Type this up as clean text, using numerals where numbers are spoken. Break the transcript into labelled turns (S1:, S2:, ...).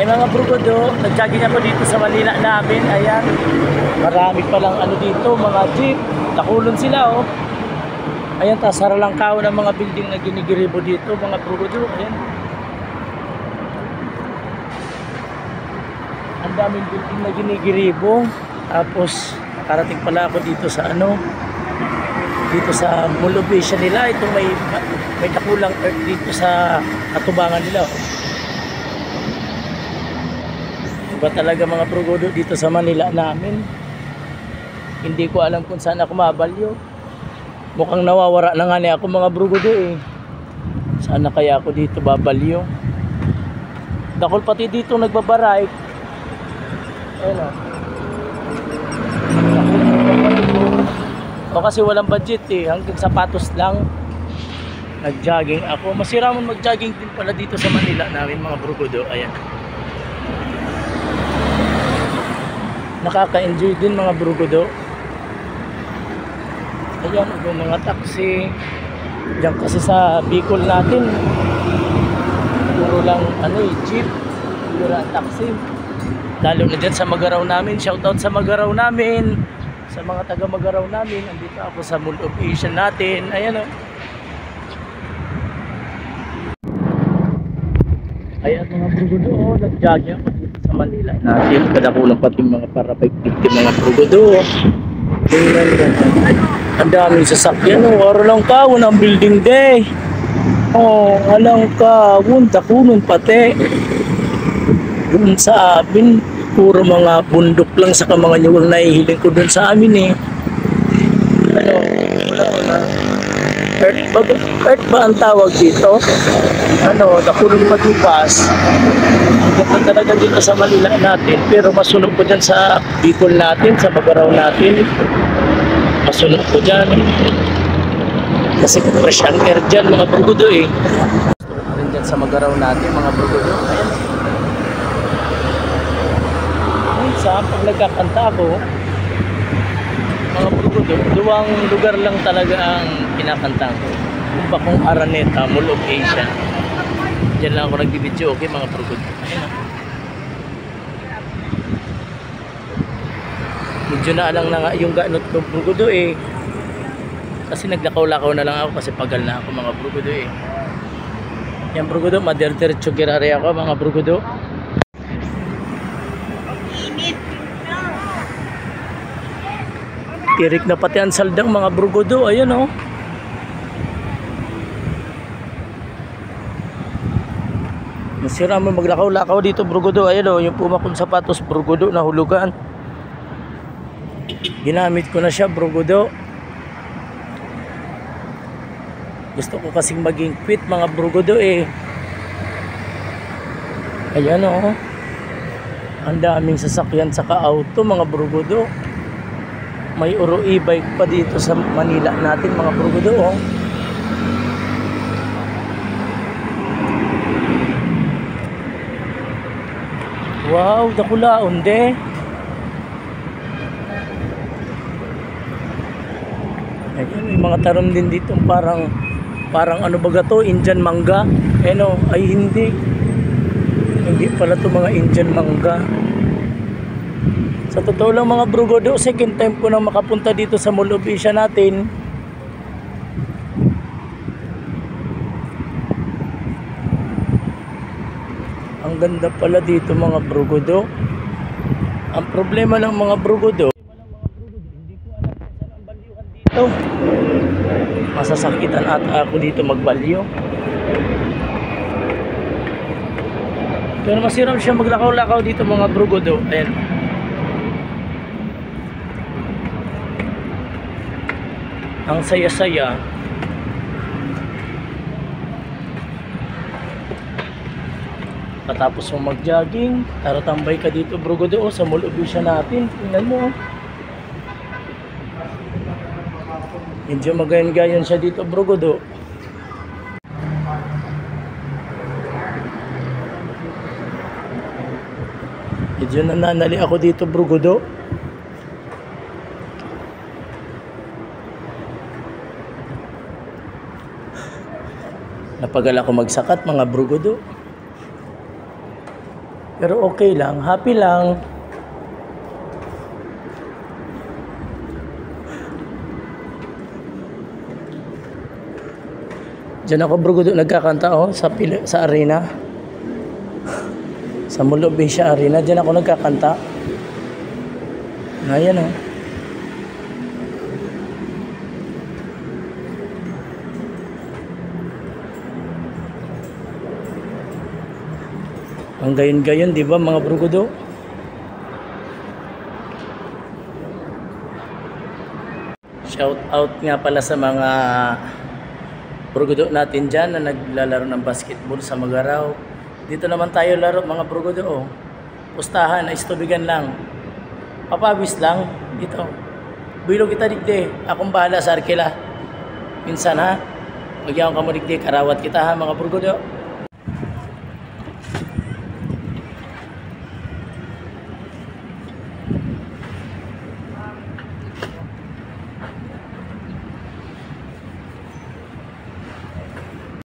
S1: Ay mga brugodo, nag-jogging ako dito sa Manila namin. Ayan, marami palang ano dito, mga jeep. Nakulon sila oh. Ayan, tas saralangkaw ng mga building na ginigiribo dito, mga brugodo. Ayan. Ang daming building na ginigiribo. Tapos, nakarating pala ako dito sa ano, dito sa mall location nila. Ito may nakulang earth dito sa katubangan nila oh. Iba talaga mga brugodo dito sa Manila namin. Hindi ko alam kung saan ako mabalyo. Mukhang nawawara na nga niya ako mga brugodo eh. Saan na kaya ako dito babalyo? Dakol pati dito nagbabarike. Ayun o. Kasi walang budget eh. Hanggang sapatos lang. Nag-jogging ako. Masira mo mag-jogging din pala dito sa Manila namin mga brugodo. Ayan. Nakaka-enjoy din mga brugodo. Ayan, yung mga taxi. Diyan kasi sa Bicol natin, puro lang ano eh, jeep, puro ang taxi. Lalo na dyan sa Magaraw namin. Shoutout sa Magaraw namin, sa mga taga Magaraw namin. Andito ako sa Mall of Asia natin. Ayan o. Ayan mga brugodo, oh, nag-jogging ako dito sa Manila natin. Kadakulang pati mga parapay mga brugodo. Tingnan yan. Ang daming sasakyan, oh. Aralang kawon ang building day. Oh, alang kawon, takunon pati. Doon sa amin, puro mga bundok lang sa mga nyawang nahihiling ko doon sa amin eh. Ano, earth ba ang tawag dito? Ano, nakulong matupas. Ang ganda talaga dito sa Manila natin. Pero masunog ko dyan sa Bicol natin, sa Magaraw natin. Masunog ko dyan. Kasi fresh ang air dyan mga brugodo eh. Masunog ko rin dyan sa Magaraw natin mga brugodo. Ayan. Minsan, pag nagkakanta ako, mga brugodo, duwang lugar lang talaga ang kinakanta ko. Kung ba kung Araneta, Mall of Asia. Diyan lang ako nagbibidyo, okay mga brugodo. Ayan. Medyo na lang na nga yung ganot ko brugodo eh. Kasi naglakaw-lakaw na lang ako kasi pagal na ako mga brugodo eh. Yan brugodo, mader-diretso girare ako mga brugodo. Tirik na pati ang saldang mga brugodo. Ayan o. Masira mo maglakaw-lakaw dito brugodo. Ayan o. Yung puma kong sapatos brugodo na hulugan. Ginamit ko na siya brugodo. Gusto ko kasing maging quit mga brugodo eh. Ayan o. Ang daming sasakyan sa auto mga brugodo. May Uro e-bike pa dito sa Manila natin mga brugodo oh. Wow, dakulaon de. Ayan, may mga tarom din dito parang ano baga to, Indian mangga. Ano, ay hindi pala to mga Indian mangga. Sa totoo lang mga brugodo, second time ko nang makapunta dito sa Mall of Asia natin. Ang ganda pala dito mga brugodo. Ang problema ng mga brugodo, hindi ko alam kung saan ang balyuhan dito. Masasakitan ata ako dito magbalyo. Pero masiram siya maglakaw-lakaw dito mga brugodo. Ayan. Ang saya-saya. Patapos mo mag-jogging, taratambay ka dito brugodo sa Mall of Asia natin. Tingnan mo. Medyo magayon-gayon siya dito brugodo. Medyo nananali ako dito brugodo. Napagal ako magsakat mga brugodo. Pero okay lang, happy lang. Diyan ako Brugudo nagkakanta oh, sa arena. Sa Mulobisha Arena, diyan ako nagkakanta. Ayan oh. Ang gayon-gayon, di ba mga Brugudo? Shout out nga pala sa mga Brugudo natin dyan na naglalaro ng basketball sa Magaraw. Dito naman tayo laro mga Brugudo. Oh. Pustahan, istubigan lang. Papawis lang. Dito. Bilo kita digde. Akong bahala sa Arkela. Minsan ha. Magyawang ka mo digde. Karawat kita ha mga Brugudo.